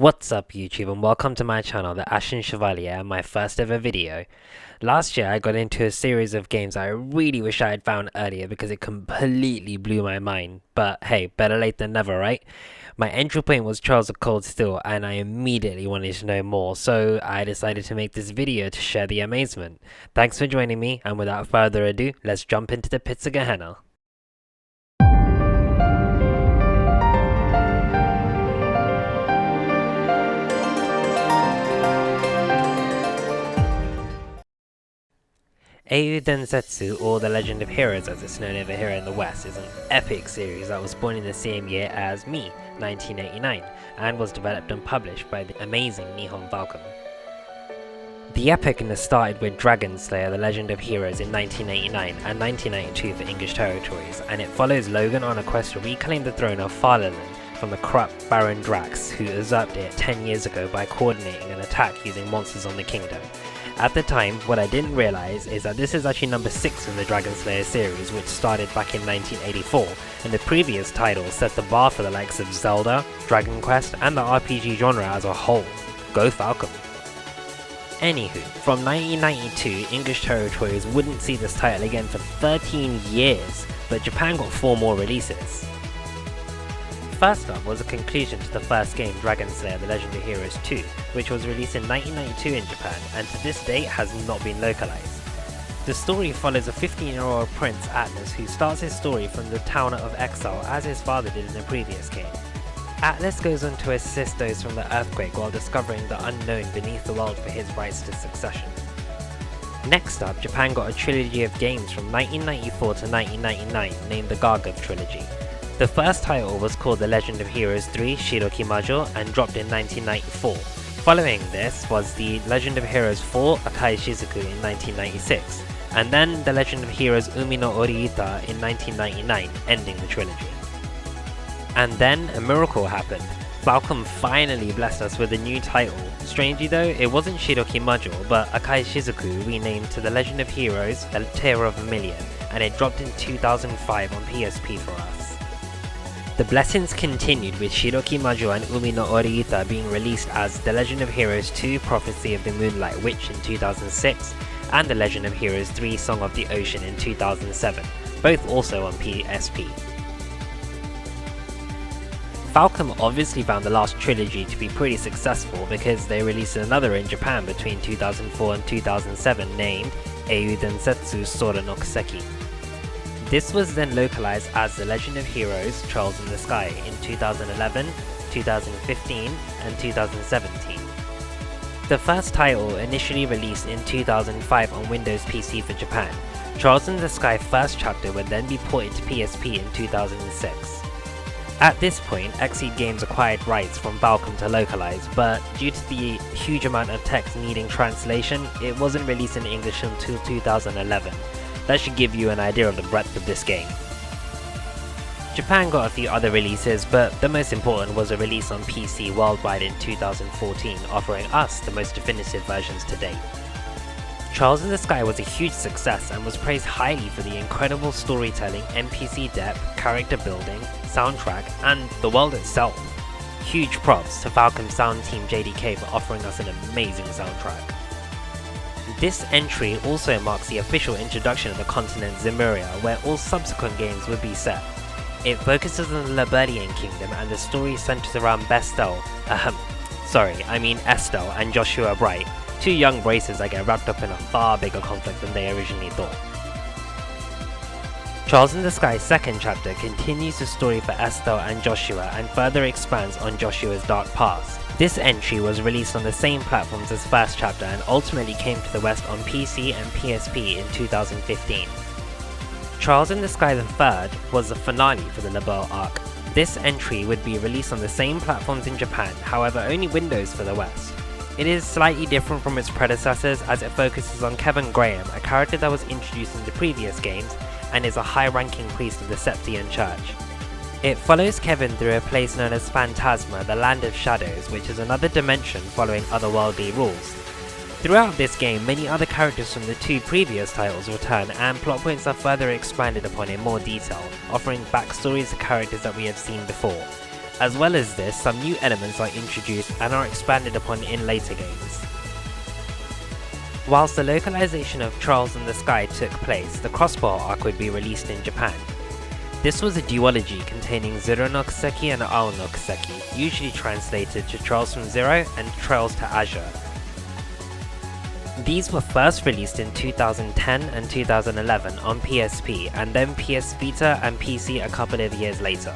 What's up YouTube and welcome to my channel, The Ashen Chevalier, and my first ever video. Last year I got into a series of games I really wish I had found earlier because it completely blew my mind. But hey, better late than never, right? My entry point was Trails of Cold Steel and I immediately wanted to know more, so I decided to make this video to share the amazement. Thanks for joining me, and without further ado, let's jump into the pits of Gehenna. Eiyuu Densetsu, or The Legend of Heroes as it's known over here in the West, is an epic series that was born in the same year as me, 1989, and was developed and published by the amazing Nihon Falcom. The epicness started with Dragon Slayer: The Legend of Heroes in 1989 and 1992 for English territories, and it follows Logan on a quest to reclaim the throne of Farlannon from the corrupt Baron Drax, who usurped it 10 years ago by coordinating an attack using monsters on the kingdom. At the time, what I didn't realise is that this is actually number 6 in the Dragon Slayer series, which started back in 1984, and the previous title set the bar for the likes of Zelda, Dragon Quest, and the RPG genre as a whole. Go Falcom! Anywho, from 1992, English territories wouldn't see this title again for 13 years, but Japan got 4 more releases. First up was a conclusion to the first game, Dragon Slayer: The Legend of Heroes 2, which was released in 1992 in Japan and to this date has not been localized. The story follows a 15-year-old prince, Atlas, who starts his story from the town of exile as his father did in the previous game. Atlas goes on to assist those from the earthquake while discovering the unknown beneath the world for his rights to succession. Next up, Japan got a trilogy of games from 1994 to 1999 named the Gargov Trilogy. The first title was called The Legend of Heroes 3 Shiroki Majo and dropped in 1994. Following this was The Legend of Heroes 4 Akai Shizuku in 1996, and then The Legend of Heroes Umi no Oriita in 1999, ending the trilogy. And then a miracle happened. Falcom finally blessed us with a new title. Strangely though, it wasn't Shiroki Majo, but Akai Shizuku renamed to The Legend of Heroes The Tale of Vermilion, and it dropped in 2005 on PSP for us. The blessings continued with Shiroki Majo and Umi no Oriita being released as The Legend of Heroes 2 Prophecy of the Moonlight Witch in 2006 and The Legend of Heroes 3 Song of the Ocean in 2007, both also on PSP. Falcom obviously found the last trilogy to be pretty successful because they released another in Japan between 2004 and 2007 named Eiyuu Densetsu Sora no Kiseki. This was then localized as The Legend of Heroes Trails in the Sky in 2011, 2015, and 2017. The first title initially released in 2005 on Windows PC for Japan. Trails in the Sky first chapter would then be ported to PSP in 2006. At this point, Xseed Games acquired rights from Falcom to localize, but due to the huge amount of text needing translation, it wasn't released in English until 2011. That should give you an idea of the breadth of this game. Japan got a few other releases, but the most important was a release on PC worldwide in 2014, offering us the most definitive versions to date. Trails in the Sky was a huge success and was praised highly for the incredible storytelling, NPC depth, character building, soundtrack, and the world itself. Huge props to Falcom Sound Team JDK for offering us an amazing soundtrack. This entry also marks the official introduction of the continent Zemuria, where all subsequent games would be set. It focuses on the Liberlian Kingdom and the story centers around Estelle and Joshua Bright, two young bracers that get wrapped up in a far bigger conflict than they originally thought. Trails in the Sky's second chapter continues the story for Estelle and Joshua and further expands on Joshua's dark past. This entry was released on the same platforms as first chapter and ultimately came to the West on PC and PSP in 2015. Trails in the Sky the Third was the finale for the Liberl arc. This entry would be released on the same platforms in Japan, however only Windows for the West. It is slightly different from its predecessors as it focuses on Kevin Graham, a character that was introduced in the previous games and is a high-ranking priest of the Septian Church. It follows Kevin through a place known as Phantasma, the Land of Shadows, which is another dimension following otherworldly rules. Throughout this game, many other characters from the 2 previous titles return and plot points are further expanded upon in more detail, offering backstories to characters that we have seen before. As well as this, some new elements are introduced and are expanded upon in later games. Whilst the localization of Trials in the Sky took place, the Crossbow arc would be released in Japan. This was a duology containing Zero no Kuseki and Ao no Kuseki, usually translated to Trails from Zero and Trails to Azure. These were first released in 2010 and 2011 on PSP, and then PS Vita and PC a couple of years later.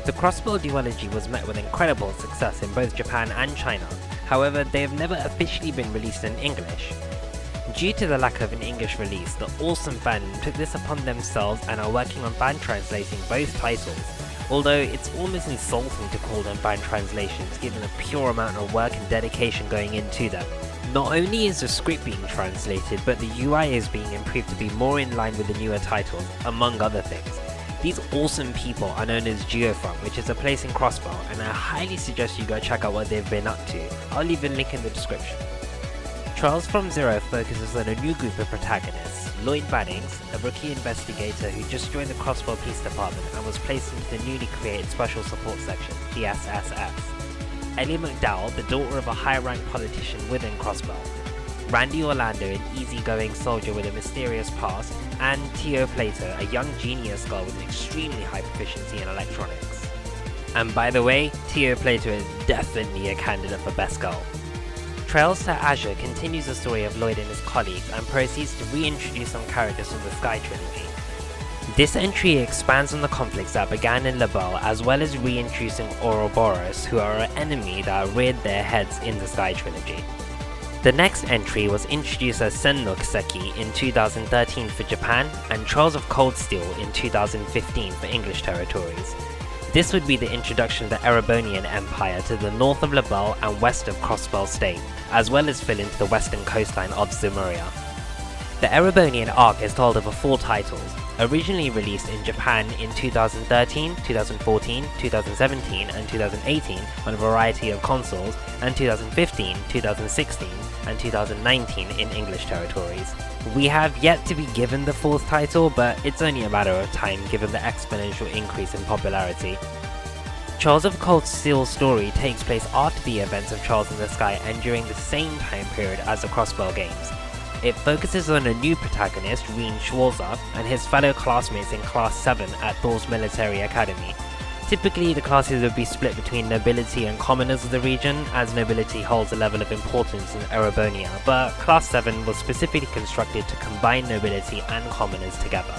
The Crossbow duology was met with incredible success in both Japan and China, however they have never officially been released in English. Due to the lack of an English release, the awesome fandom took this upon themselves and are working on fan translating both titles, although it's almost insulting to call them fan translations given the pure amount of work and dedication going into them. Not only is the script being translated, but the UI is being improved to be more in line with the newer titles, among other things. These awesome people are known as Geofront, which is a place in Crossbow, and I highly suggest you go check out what they've been up to. I'll leave a link in the description. Trials from Zero focuses on a new group of protagonists: Lloyd Bannings, a rookie investigator who just joined the Crossbow Police Department and was placed into the newly created Special Support Section, the SSS. Ellie McDowell, the daughter of a high-ranked politician within Crossbow. Randy Orlando, an easygoing soldier with a mysterious past, and Tio Plato, a young genius girl with extremely high proficiency in electronics. And by the way, Tio Plato is definitely a candidate for Best Girl. Trails to Azure continues the story of Lloyd and his colleagues and proceeds to reintroduce some characters from the Sky Trilogy. This entry expands on the conflicts that began in Lebel, as well as reintroducing Ouroboros, who are an enemy that reared their heads in the Sky Trilogy. The next entry was introduced as Sen no Kuseki in 2013 for Japan and Trials of Cold Steel in 2015 for English territories. This would be the introduction of the Erebonian Empire to the north of Lebel and west of Crossbow State, as well as fill into the western coastline of Zemuria. The Erebonian arc is told over 4 titles, originally released in Japan in 2013, 2014, 2017 and 2018 on a variety of consoles, and 2015, 2016 and 2019 in English territories. We have yet to be given the 4th title, but it's only a matter of time given the exponential increase in popularity. Trials of Cold Steel's story takes place after the events of Trials in the Sky and during the same time period as the Crossbow games. It focuses on a new protagonist, Reen Schwarzer, and his fellow classmates in Class 7 at Thor's Military Academy. Typically, the classes would be split between nobility and commoners of the region, as nobility holds a level of importance in Erebonia, but Class 7 was specifically constructed to combine nobility and commoners together.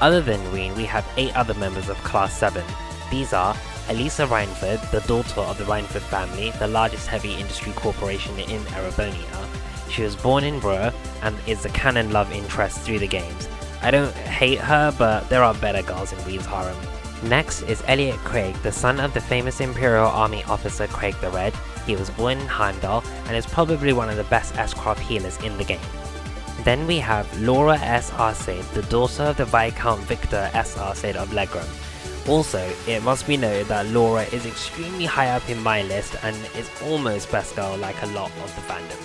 Other than Reen, we have 8 other members of Class 7. These are Elisa Reinford, the daughter of the Reinford family, the largest heavy industry corporation in Erebonia. She was born in Brur and is a canon love interest through the games. I don't hate her, but there are better girls in Reed's harem. Next is Elliot Craig, the son of the famous Imperial Army officer Craig the Red. He was born in Heimdall and is probably one of the best S-Craft healers in the game. Then we have Laura S. Arcade, the daughter of the Viscount Victor S. Arcade of Legram. Also, it must be noted that Laura is extremely high up in my list and is almost best girl like a lot of the fandom.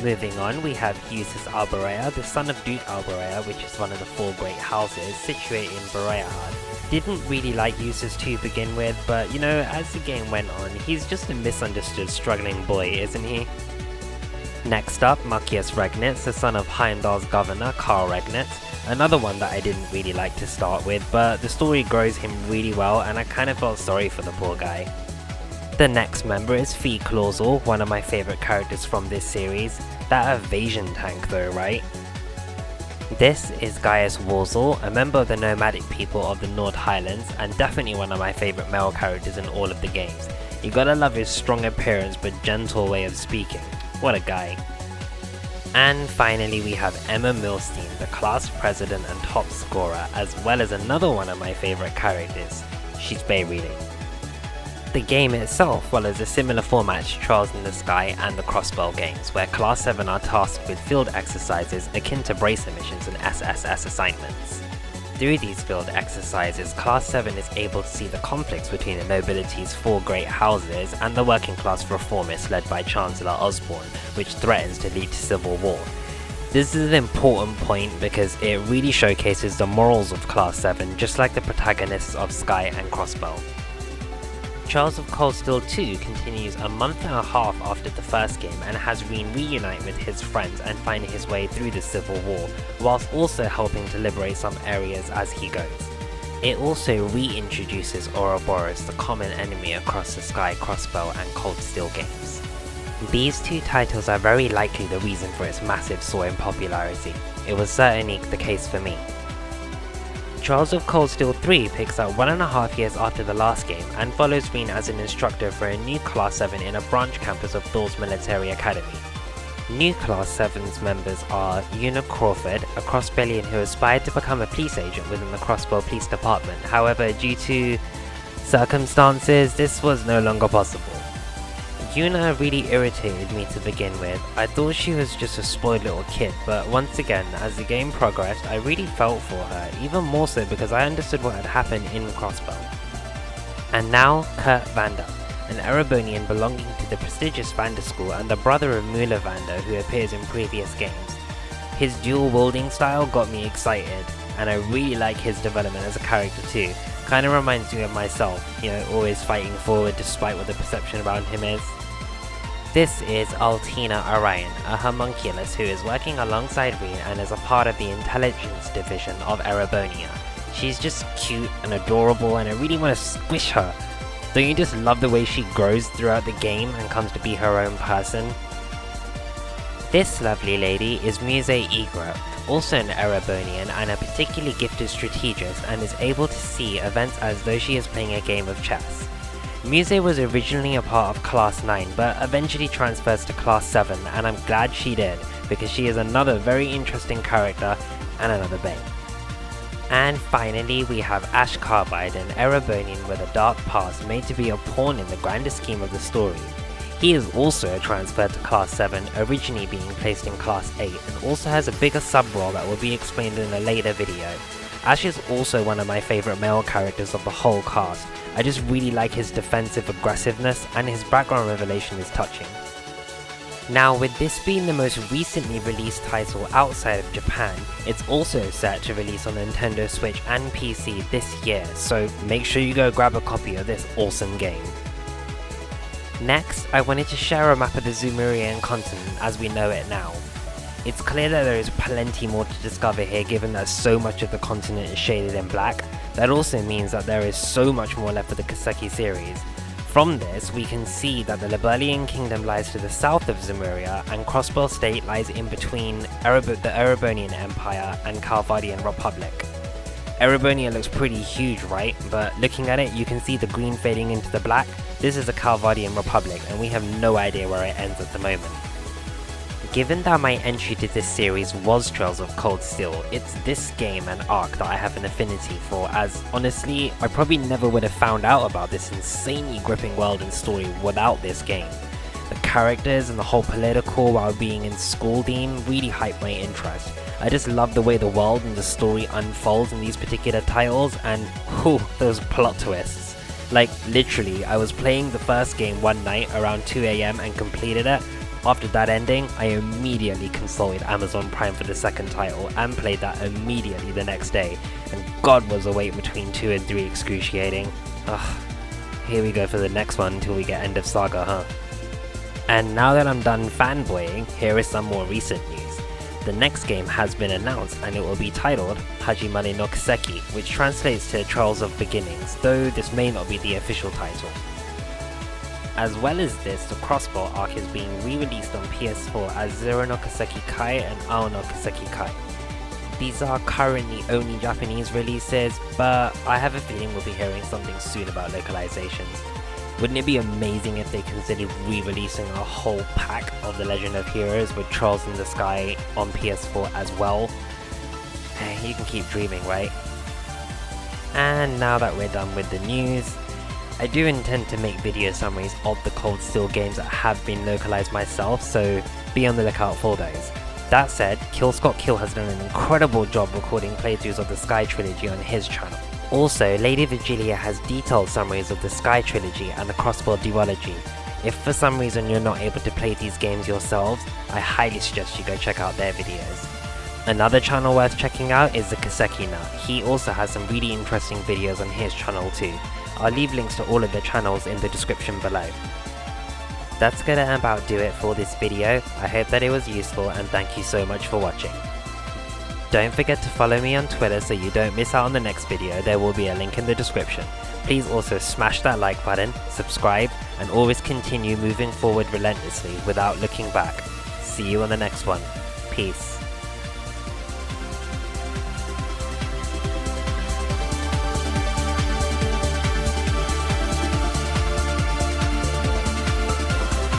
Moving on, we have Eustace Alborea, the son of Duke Alborea, which is one of the 4 great houses situated in Boreahad. Didn't really like Eustace to begin with, but you know, as the game went on, he's just a misunderstood struggling boy, isn't he? Next up, Machias Regnitz, the son of Heimdall's governor, Karl Regnitz. Another one that I didn't really like to start with, but the story grows him really well and I kind of felt sorry for the poor guy. The next member is Fee Clausel, one of my favourite characters from this series. That evasion tank though, right? This is Gaius Warzel, a member of the nomadic people of the Nord Highlands and definitely one of my favourite male characters in all of the games. You gotta love his strong appearance but gentle way of speaking. What a guy. And finally we have Emma Milstein, the class president and top scorer, as well as another one of my favourite characters. She's Bayreading. The game itself follows a similar format to Trials in the Sky and the Crossbow games, where Class 7 are tasked with field exercises akin to Bracer missions and SSS assignments. Through these field exercises, Class 7 is able to see the conflicts between the nobility's 4 great houses and the working class reformists led by Chancellor Osborne, which threatens to lead to civil war. This is an important point because it really showcases the morals of Class 7, just like the protagonists of Sky and Crossbow. Trials of Cold Steel 2 continues a month and a half after the first game and has Rean reunite with his friends and find his way through the Civil War, whilst also helping to liberate some areas as he goes. It also reintroduces Ouroboros, the common enemy across the Sky, Crossbow and Cold Steel games. These two titles are very likely the reason for its massive soar in popularity. It was certainly the case for me. Trials of Cold Steel 3 picks up 1.5 years after the last game and follows Rean as an instructor for a new Class 7 in a branch campus of Thor's Military Academy. New Class 7's members are Una Crawford, a Crossbellian who aspired to become a police agent within the Crossbow Police Department. However, due to circumstances, this was no longer possible. Una really irritated me to begin with. I thought she was just a spoiled little kid, but once again, as the game progressed, I really felt for her, even more so because I understood what had happened in Crossbow. And now, Kurt Vander, an Erebonian belonging to the prestigious Vander School and the brother of Mula Vander who appears in previous games. His dual wielding style got me excited, and I really like his development as a character too. Kinda reminds me of myself, always fighting forward despite what the perception around him is. This is Altina Orion, a homunculus who is working alongside Rean and is a part of the intelligence division of Erebonia. She's just cute and adorable and I really want to squish her. Don't you just love the way she grows throughout the game and comes to be her own person? This lovely lady is Muse Egret, also an Erebonian and a particularly gifted strategist and is able to see events as though she is playing a game of chess. Muse was originally a part of Class 9 but eventually transfers to Class 7 and I'm glad she did because she is another very interesting character and another babe. And finally we have Ash Carbide, an Erebonian with a dark past made to be a pawn in the grander scheme of the story. He is also transferred to Class 7, originally being placed in Class 8 and also has a bigger sub-role that will be explained in a later video. Ash is also one of my favourite male characters of the whole cast. I just really like his defensive aggressiveness and his background revelation is touching. Now with this being the most recently released title outside of Japan, it's also set to release on Nintendo Switch and PC this year, so make sure you go grab a copy of this awesome game. Next, I wanted to share a map of the Zemurian continent as we know it now. It's clear that there is plenty more to discover here given that so much of the continent is shaded in black. That also means that there is so much more left of the Kiseki series. From this, we can see that the Liberlian Kingdom lies to the south of Zemuria and Crossbow State lies in between the Erebonian Empire and Calvardian Republic. Erebonia looks pretty huge, right? But looking at it, you can see the green fading into the black. This is the Calvardian Republic and we have no idea where it ends at the moment. Given that my entry to this series was Trials of Cold Steel, it's this game and arc that I have an affinity for, as honestly, I probably never would have found out about this insanely gripping world and story without this game. The characters and the whole political while being in school theme really hype my interest. I just love the way the world and the story unfolds in these particular titles and those plot twists. Like literally, I was playing the first game one night around 2 AM and completed it. After that ending, I immediately consulted Amazon Prime for the second title and played that immediately the next day, and god was the wait between 2 and 3 excruciating. Here we go for the next one until we get End of Saga, huh? And now that I'm done fanboying, here is some more recent news. The next game has been announced and it will be titled Hajimane no Kiseki, which translates to Trials of Beginnings, though this may not be the official title. As well as this, the Crossbow arc is being re-released on PS4 as Zero no Kiseki Kai and Ao no Kiseki Kai. These are currently only Japanese releases, but I have a feeling we'll be hearing something soon about localizations. Wouldn't it be amazing if they considered re-releasing a whole pack of The Legend of Heroes with Trials in the Sky on PS4 as well? Hey, you can keep dreaming, right? And now that we're done with the news, I do intend to make video summaries of the Cold Steel games that have been localized myself, so be on the lookout for those. That said, KillScottKill has done an incredible job recording playthroughs of the Sky Trilogy on his channel. Also, Lady Vigilia has detailed summaries of the Sky Trilogy and the Crossbow Duology. If for some reason you're not able to play these games yourselves, I highly suggest you go check out their videos. Another channel worth checking out is the Kiseki Nut. He also has some really interesting videos on his channel too. I'll leave links to all of the channels in the description below. That's gonna about do it for this video. I hope that it was useful and thank you so much for watching. Don't forget to follow me on Twitter so you don't miss out on the next video. There will be a link in the description. Please also smash that like button, subscribe, and always continue moving forward relentlessly without looking back. See you on the next one. Peace.